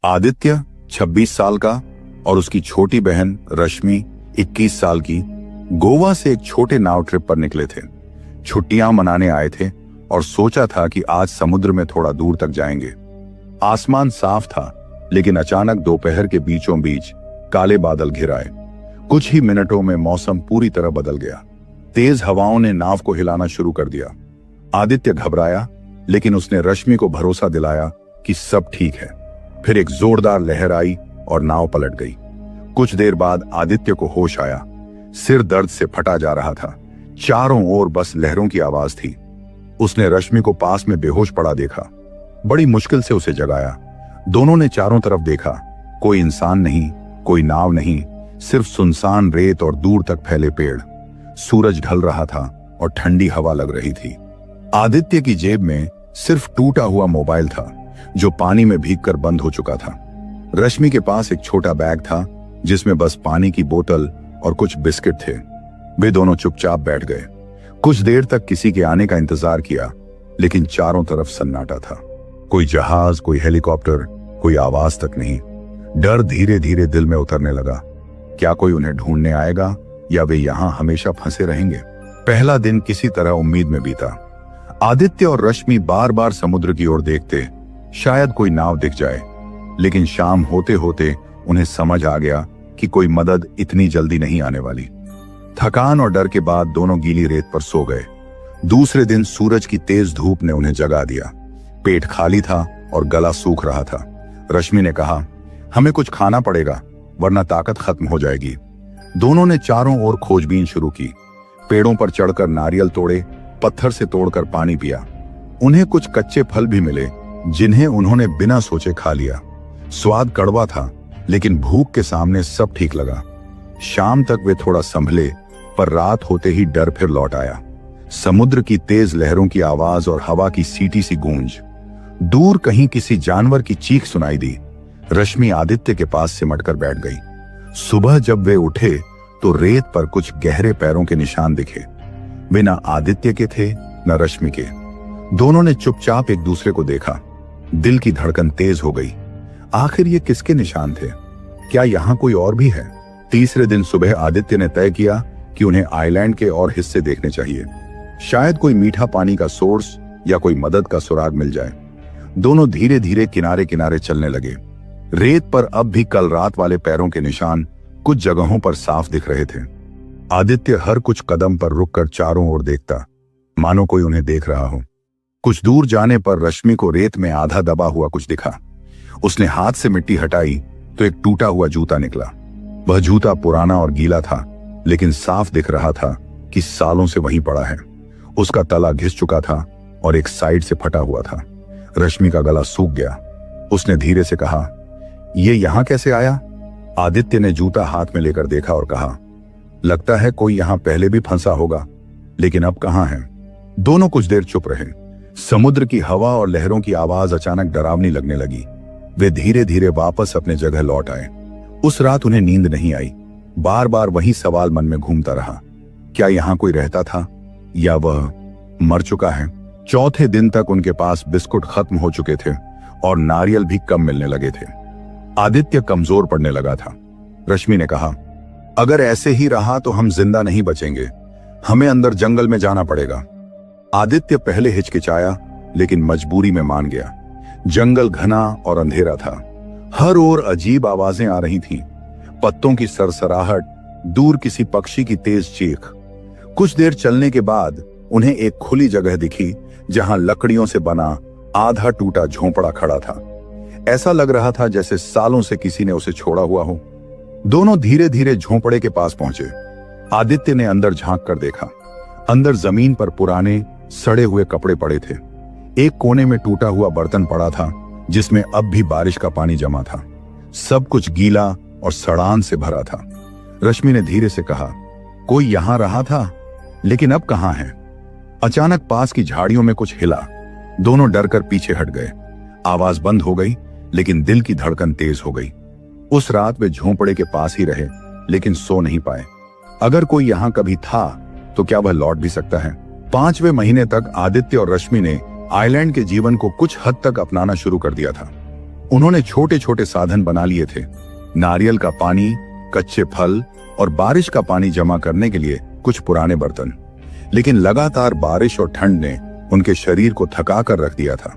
आदित्य 26 साल का और उसकी छोटी बहन रश्मि 21 साल की गोवा से एक छोटे नाव ट्रिप पर निकले थे। छुट्टियां मनाने आए थे और सोचा था कि आज समुद्र में थोड़ा दूर तक जाएंगे। आसमान साफ था, लेकिन अचानक दोपहर के बीचों बीच काले बादल घिर आए। कुछ ही मिनटों में मौसम पूरी तरह बदल गया। तेज हवाओं ने नाव को हिलाना शुरू कर दिया। आदित्य घबराया, लेकिन उसने रश्मि को भरोसा दिलाया कि सब ठीक है। फिर एक जोरदार लहर आई और नाव पलट गई। कुछ देर बाद आदित्य को होश आया। सिर दर्द से फटा जा रहा था। चारों ओर बस लहरों की आवाज थी। उसने रश्मि को पास में बेहोश पड़ा देखा। बड़ी मुश्किल से उसे जगाया। दोनों ने चारों तरफ देखा। कोई इंसान नहीं, कोई नाव नहीं, सिर्फ सुनसान रेत और दूर तक फैले पेड़। सूरज ढल रहा था और ठंडी हवा लग रही थी। आदित्य की जेब में सिर्फ टूटा हुआ मोबाइल था, जो पानी में भीगकर बंद हो चुका था। रश्मि के पास एक छोटा बैग था, जिसमें बस पानी की बोतल और कुछ बिस्किट थे। वे दोनों चुपचाप बैठ गए। कुछ देर तक किसी के आने का इंतजार किया, लेकिन चारों तरफ सन्नाटा था। कोई जहाज, कोई हेलीकॉप्टर, कोई आवाज तक नहीं। डर धीरे धीरे दिल में उतरने लगा। क्या कोई उन्हें ढूंढने आएगा या वे यहां हमेशा फंसे रहेंगे? पहला दिन किसी तरह उम्मीद में बीता। आदित्य और रश्मि बार बार समुद्र की ओर देखते, शायद कोई नाव दिख जाए। लेकिन शाम होते होते उन्हें समझ आ गया कि कोई मदद इतनी जल्दी नहीं आने वाली। थकान और डर के बाद दोनों गीली रेत पर सो गए। दूसरे दिन सूरज की तेज धूप ने उन्हें जगा दिया। पेट खाली था और गला सूख रहा था। रश्मि ने कहा, हमें कुछ खाना पड़ेगा, वरना ताकत खत्म हो जाएगी। दोनों ने चारों ओर खोजबीन शुरू की। पेड़ों पर चढ़कर नारियल तोड़े, पत्थर से तोड़कर पानी पिया। उन्हें कुछ कच्चे फल भी मिले, जिन्हें उन्होंने बिना सोचे खा लिया। स्वाद कड़वा था, लेकिन भूख के सामने सब ठीक लगा। शाम तक वे थोड़ा संभले, पर रात होते ही डर फिर लौट आया। समुद्र की तेज लहरों की आवाज और हवा की सीटी सी गूंज। दूर कहीं किसी जानवर की चीख सुनाई दी। रश्मि आदित्य के पास सिमटकर बैठ गई। सुबह जब वे उठे तो रेत पर कुछ गहरे पैरों के निशान दिखे। वे न आदित्य के थे न रश्मि के। दोनों ने चुपचाप एक दूसरे को देखा। दिल की धड़कन तेज हो गई। आखिर ये किसके निशान थे? क्या यहाँ कोई और भी है? तीसरे दिन सुबह आदित्य ने तय किया कि उन्हें आइलैंड के और हिस्से देखने चाहिए। शायद कोई मीठा पानी का सोर्स या कोई मदद का सुराग मिल जाए। दोनों धीरे धीरे किनारे किनारे चलने लगे। रेत पर अब भी कल रात वाले पैरों के निशान कुछ जगहों पर साफ दिख रहे थे। आदित्य हर कुछ कदम पर रुककर चारों ओर देखता, मानो कोई उन्हें देख रहा हो। कुछ दूर जाने पर रश्मि को रेत में आधा दबा हुआ कुछ दिखा। उसने हाथ से मिट्टी हटाई तो एक टूटा हुआ जूता निकला। वह जूता पुराना और गीला था, लेकिन साफ दिख रहा था कि सालों से वहीं पड़ा है। उसका तला घिस चुका था और एक साइड से फटा हुआ था। रश्मि का गला सूख गया। उसने धीरे से कहा, ये यहां कैसे आया? आदित्य ने जूता हाथ में लेकर देखा और कहा, लगता है कोई यहां पहले भी फंसा होगा, लेकिन अब कहां है? दोनों कुछ देर चुप रहे। समुद्र की हवा और लहरों की आवाज अचानक डरावनी लगने लगी। वे धीरे धीरे वापस अपने जगह लौट आए। उस रात उन्हें नींद नहीं आई। बार बार वही सवाल मन में घूमता रहा, क्या यहां कोई रहता था या वह मर चुका है? चौथे दिन तक उनके पास बिस्कुट खत्म हो चुके थे और नारियल भी कम मिलने लगे थे। आदित्य कमजोर पड़ने लगा था। रश्मि ने कहा, अगर ऐसे ही रहा तो हम जिंदा नहीं बचेंगे। हमें अंदर जंगल में जाना पड़ेगा। आदित्य पहले हिचकिचाया, लेकिन मजबूरी में मान गया। जंगल घना और अंधेरा था। हर ओर अजीब आवाजें आ रही थीं। पत्तों की सरसराहट, दूर किसी पक्षी की तेज चीख। कुछ देर चलने के बाद उन्हें एक खुली जगह दिखी, जहां लकड़ियों से बना आधा टूटा झोंपड़ा खड़ा था। ऐसा लग रहा था जैसे सालों से किसी ने उसे छोड़ा हुआ हो। दोनों धीरे धीरे झोंपड़े के पास पहुंचे। आदित्य ने अंदर झांक कर देखा। अंदर जमीन पर पुराने सड़े हुए कपड़े पड़े थे। एक कोने में टूटा हुआ बर्तन पड़ा था, जिसमें अब भी बारिश का पानी जमा था। सब कुछ गीला और सड़ान से भरा था। रश्मि ने धीरे से कहा, कोई यहां रहा था, लेकिन अब कहां है? अचानक पास की झाड़ियों में कुछ हिला। दोनों डरकर पीछे हट गए। आवाज बंद हो गई, लेकिन दिल की धड़कन तेज हो गई। उस रात वे झोंपड़े के पास ही रहे, लेकिन सो नहीं पाए। अगर कोई यहां कभी था तो क्या वह लौट भी सकता है? 5वें महीने तक आदित्य और रश्मि ने आइलैंड के जीवन को कुछ हद तक अपनाना शुरू कर दिया था। उन्होंने छोटे छोटे साधन बना लिए थे, नारियल का पानी, कच्चे फल और बारिश का पानी जमा करने के लिए कुछ पुराने बर्तन। लेकिन लगातार बारिश और ठंड ने उनके शरीर को थका कर रख दिया था।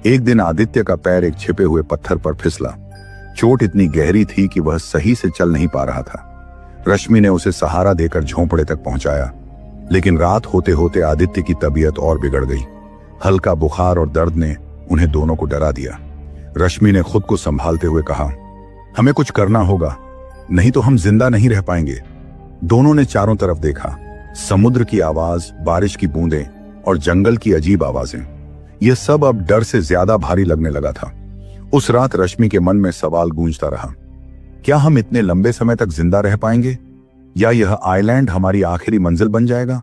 एक दिन आदित्य का पैर एक छिपे हुए पत्थर पर फिसला। चोट इतनी गहरी थी कि वह सही से चल नहीं पा रहा था। रश्मि ने उसे सहारा देकर झोंपड़े तक पहुंचाया, लेकिन रात होते होते आदित्य की तबीयत और बिगड़ गई। हल्का बुखार और दर्द ने उन्हें दोनों को डरा दिया। रश्मि ने खुद को संभालते हुए कहा, हमें कुछ करना होगा, नहीं तो हम जिंदा नहीं रह पाएंगे। दोनों ने चारों तरफ देखा। समुद्र की आवाज, बारिश की बूंदें और जंगल की अजीब आवाजें, यह सब अब डर से ज्यादा भारी लगने लगा था। उस रात रश्मि के मन में सवाल गूंजता रहा, क्या हम इतने लंबे समय तक जिंदा रह पाएंगे, या यह आइलैंड हमारी आखिरी मंजिल बन जाएगा?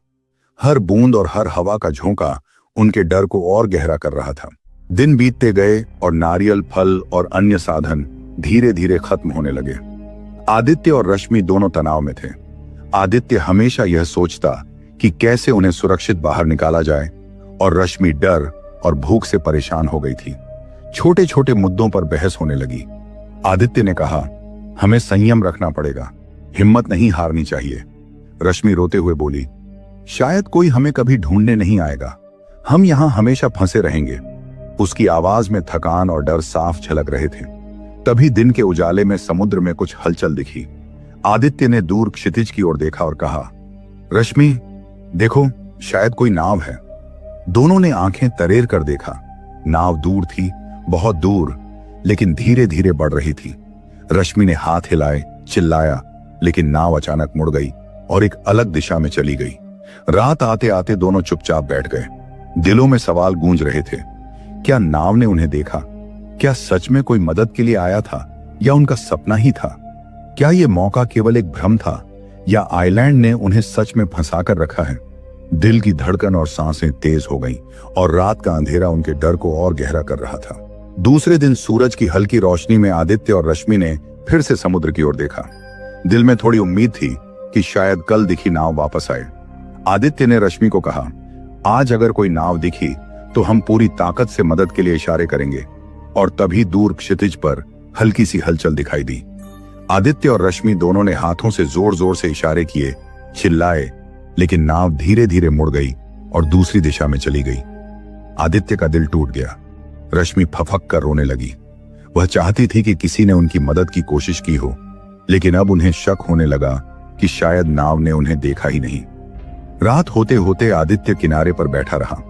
हर बूंद और हर हवा का झोंका उनके डर को और गहरा कर रहा था। दिन बीतते गए और नारियल, फल और अन्य साधन धीरे धीरे खत्म होने लगे। आदित्य और रश्मि दोनों तनाव में थे। आदित्य हमेशा यह सोचता कि कैसे उन्हें सुरक्षित बाहर निकाला जाए, और रश्मि डर और भूख से परेशान हो गई थी। छोटे छोटे मुद्दों पर बहस होने लगी। आदित्य ने कहा, हमें संयम रखना पड़ेगा, हिम्मत नहीं हारनी चाहिए। रश्मि रोते हुए बोली, शायद कोई हमें कभी ढूंढने नहीं आएगा, हम यहां हमेशा फंसे रहेंगे। उसकी आवाज में थकान और डर साफ झलक रहे थे। तभी दिन के उजाले में समुद्र में कुछ हलचल दिखी। आदित्य ने दूर क्षितिज की ओर देखा और कहा, रश्मि देखो, शायद कोई नाव है। दोनों ने आंखें तरेर कर देखा। नाव दूर थी, बहुत दूर, लेकिन धीरे धीरे बढ़ रही थी। रश्मि ने हाथ हिलाए, चिल्लाया, लेकिन नाव अचानक मुड़ गई और एक अलग दिशा में चली गई। रात आते आते दोनों चुपचाप बैठ गए। दिलों में सवाल गूंज रहे थे, क्या नाव ने उन्हें देखा? क्या सच में कोई मदद के लिए आया था, या उनका सपना ही था? क्या यह मौका केवल एक भ्रम था, या आइलैंड ने उन्हें सच में फंसा कर रखा है? दिल की धड़कन और सांसें तेज हो गईं, और रात का अंधेरा उनके डर को और गहरा कर रहा था। दूसरे दिन सूरज की हल्की रोशनी में आदित्य और रश्मि ने फिर से समुद्र की ओर देखा। दिल में थोड़ी उम्मीद थी कि शायद कल दिखी नाव वापस आए। आदित्य ने रश्मि को कहा, आज अगर कोई नाव दिखी तो हम पूरी ताकत से मदद के लिए इशारे करेंगे। और तभी दूर क्षितिज पर हल्की सी हलचल दिखाई दी। आदित्य और रश्मि दोनों ने हाथों से जोर जोर से इशारे किए, चिल्लाए, लेकिन नाव धीरे धीरे मुड़ गई और दूसरी दिशा में चली गई। आदित्य का दिल टूट गया। रश्मि फफक कर रोने लगी। वह चाहती थी कि किसी ने उनकी मदद की कोशिश की हो, लेकिन अब उन्हें शक होने लगा कि शायद नाव ने उन्हें देखा ही नहीं। रात होते होते आदित्य किनारे पर बैठा रहा।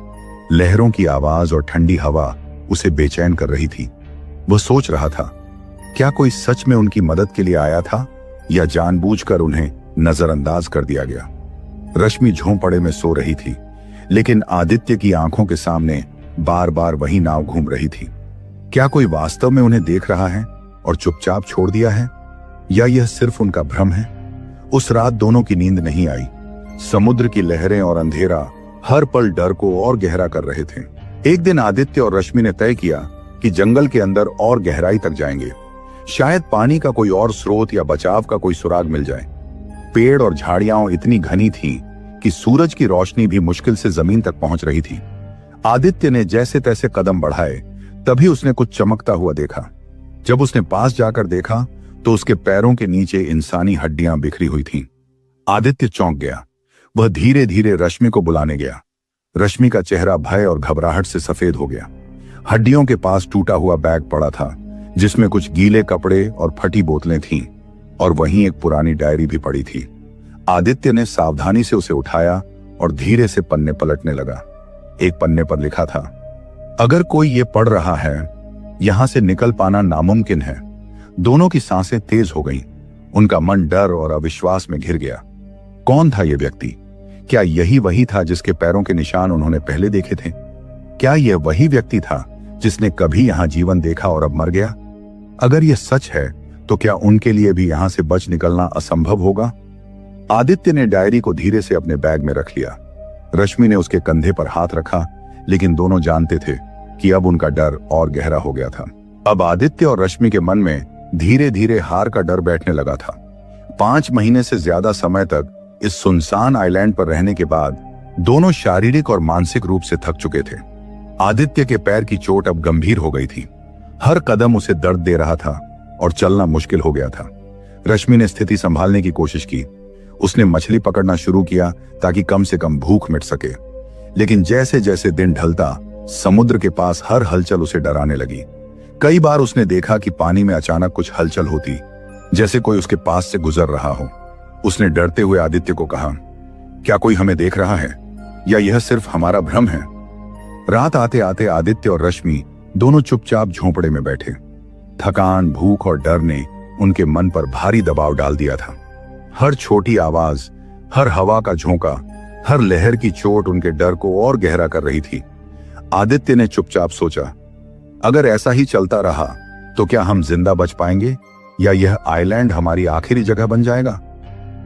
लहरों की आवाज और ठंडी हवा उसे बेचैन कर रही थी। वह सोच रहा था, क्या कोई सच में उनकी मदद के लिए आया था, या जानबूझकर उन्हें नजरअंदाज कर दिया गया? रश्मि झोंपड़े में सो रही थी, लेकिन आदित्य की आंखों के सामने बार बार वही नाव घूम रही थी। क्या कोई वास्तव में उन्हें देख रहा है और चुपचाप छोड़ दिया है, या यह सिर्फ उनका भ्रम है? उस रात दोनों की नींद नहीं आई। समुद्र की लहरें और अंधेरा हर पल डर को और गहरा कर रहे थे। एक दिन आदित्य और रश्मि ने तय किया कि जंगल के अंदर और गहराई तक जाएंगे। शायद पानी का कोई और स्रोत या बचाव का कोई सुराग मिल जाए। पेड़ और झाड़ियां इतनी घनी थीं कि सूरज की रोशनी भी मुश्किल से जमीन तक पहुंच रही थी। आदित्य ने जैसे तैसे कदम बढ़ाए, तभी उसने कुछ चमकता हुआ देखा। जब उसने पास जाकर देखा तो उसके पैरों के नीचे इंसानी हड्डियां बिखरी हुई थीं। आदित्य चौंक गया। वह धीरे धीरे रश्मि को बुलाने गया। रश्मि का चेहरा भय और घबराहट से सफेद हो गया। हड्डियों के पास टूटा हुआ बैग पड़ा था, जिसमें कुछ गीले कपड़े और फटी बोतलें थीं, और वहीं एक पुरानी डायरी भी पड़ी थी। आदित्य ने सावधानी से उसे उठाया और धीरे से पन्ने पलटने लगा। एक पन्ने पर लिखा था, अगर कोई ये पढ़ रहा है, यहां से निकल पाना नामुमकिन है। दोनों की सांसें तेज हो गईं। उनका मन डर और अविश्वास में घिर गया। कौन था यह व्यक्ति? क्या यही वही था जिसके पैरों के निशान उन्होंने पहले देखे थे? क्या यह वही व्यक्ति था जिसने कभी यहां जीवन देखा और अब मर गया? अगर यह सच है तो क्या उनके लिए भी यहां से बच निकलना असंभव होगा? आदित्य ने डायरी को धीरे से अपने बैग में रख लिया। रश्मि ने उसके कंधे पर हाथ रखा, लेकिन दोनों जानते थे कि अब उनका डर और गहरा हो गया था। अब आदित्य और रश्मि के मन में धीरे धीरे हार का डर बैठने लगा था। 5 महीने से ज्यादा समय तक इस सुनसान आइलैंड पर रहने के बाद दोनों शारीरिक और मानसिक रूप से थक चुके थे। आदित्य के पैर की चोट अब गंभीर हो गई थी। हर कदम उसे दर्द दे रहा था और चलना मुश्किल हो गया था। रश्मि ने स्थिति संभालने की कोशिश की। उसने मछली पकड़ना शुरू किया ताकि कम से कम भूख मिट सके। लेकिन जैसे जैसे दिन ढलता, समुद्र के पास हर हलचल उसे डराने लगी। कई बार उसने देखा कि पानी में अचानक कुछ हलचल होती, जैसे कोई उसके पास से गुजर रहा हो। उसने डरते हुए आदित्य को कहा, क्या कोई हमें देख रहा है या यह सिर्फ हमारा भ्रम है? रात आते आते आदित्य और रश्मि दोनों चुपचाप झोंपड़े में बैठे। थकान, भूख और डर ने उनके मन पर भारी दबाव डाल दिया था। हर छोटी आवाज, हर हवा का झोंका, हर लहर की चोट उनके डर को और गहरा कर रही थी। आदित्य ने चुपचाप सोचा, अगर ऐसा ही चलता रहा तो क्या हम जिंदा बच पाएंगे या यह आइलैंड हमारी आखिरी जगह बन जाएगा?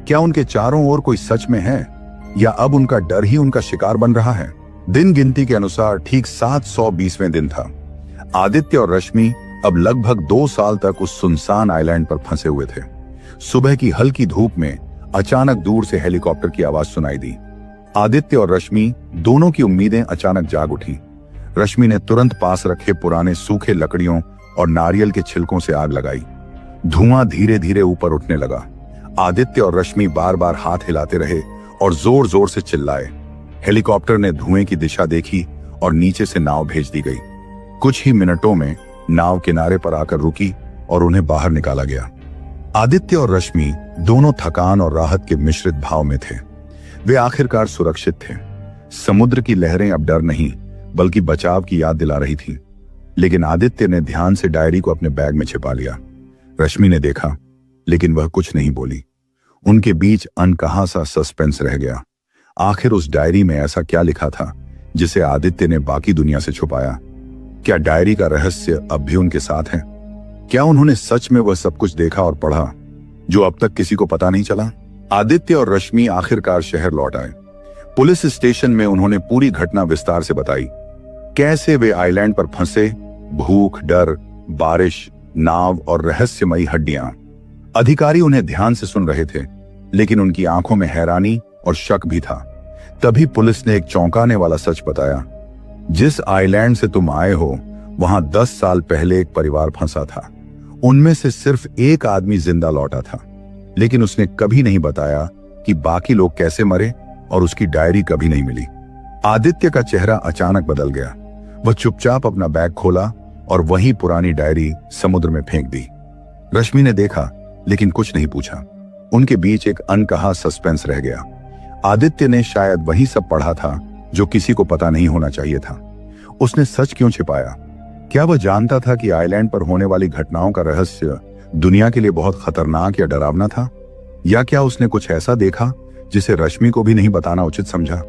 क्या उनके चारों ओर कोई सच में है या अब उनका डर ही उनका शिकार बन रहा है? दिन गिनती के अनुसार ठीक 720वें दिन था। आदित्य और रश्मि अब लगभग 2 साल तक उस सुनसान आइलैंड पर फंसे हुए थे। सुबह की हल्की धूप में अचानक दूर से हेलीकॉप्टर की आवाज सुनाई दी। आदित्य और रश्मि दोनों की उम्मीदें अचानक जाग उठी। रश्मि ने तुरंत पास रखे पुराने सूखे लकड़ियों और नारियल के छिलकों से आग लगाई। धुआं धीरे धीरे ऊपर उठने लगा। आदित्य और रश्मि बार बार हाथ हिलाते रहे और जोर जोर से चिल्लाए। हेलीकॉप्टर ने धुएं की दिशा देखी और नीचे से नाव भेज दी गई। कुछ ही मिनटों में नाव किनारे पर आकर रुकी और उन्हें बाहर निकाला गया। आदित्य और रश्मि दोनों थकान और राहत के मिश्रित भाव में थे। वे आखिरकार सुरक्षित थे। समुद्र की लहरें अब डर नहीं बल्कि बचाव की याद दिला रही थी। लेकिन आदित्य ने ध्यान से डायरी को अपने बैग में छिपा लिया। रश्मि ने देखा, लेकिन वह कुछ नहीं बोली। उनके बीच अनकहा सा सस्पेंस रह गया। आखिर उस डायरी में ऐसा क्या लिखा था जिसे आदित्य ने बाकी दुनिया से छुपाया? क्या डायरी का रहस्य अब भी उनके साथ है? क्या उन्होंने सच में वह सब कुछ देखा और पढ़ा जो अब तक किसी को पता नहीं चला? आदित्य और रश्मि आखिरकार शहर लौट आए। पुलिस स्टेशन में उन्होंने पूरी घटना विस्तार से बताई। कैसे वे आइलैंड पर फंसे, भूख, डर, बारिश, नाव और रहस्यमयी हड्डियां। अधिकारी उन्हें ध्यान से सुन रहे थे, लेकिन उनकी आंखों में हैरानी और शक भी था। तभी पुलिस ने एक चौंकाने वाला सच बताया। जिस आइलैंड से तुम आए हो, वहां 10 साल पहले एक परिवार फंसा था। उनमें से सिर्फ एक आदमी जिंदा लौटा था, लेकिन उसने कभी नहीं बताया कि बाकी लोग कैसे मरे और उसकी डायरी कभी नहीं मिली। आदित्य का चेहरा अचानक बदल गया। वह चुपचाप अपना बैग खोला और वही पुरानी डायरी समुद्र में फेंक दी। रश्मि ने देखा, लेकिन कुछ नहीं पूछा। उनके बीच एक अनकहा सस्पेंस रह गया। आदित्य ने शायद वही सब पढ़ा था जो किसी को पता नहीं होना चाहिए था। उसने सच क्यों छिपाया? क्या वह जानता था कि आइलैंड पर होने वाली घटनाओं का रहस्य दुनिया के लिए बहुत खतरनाक या डरावना था? या क्या उसने कुछ ऐसा देखा जिसे रश्मि को भी नहीं बताना उचित समझा?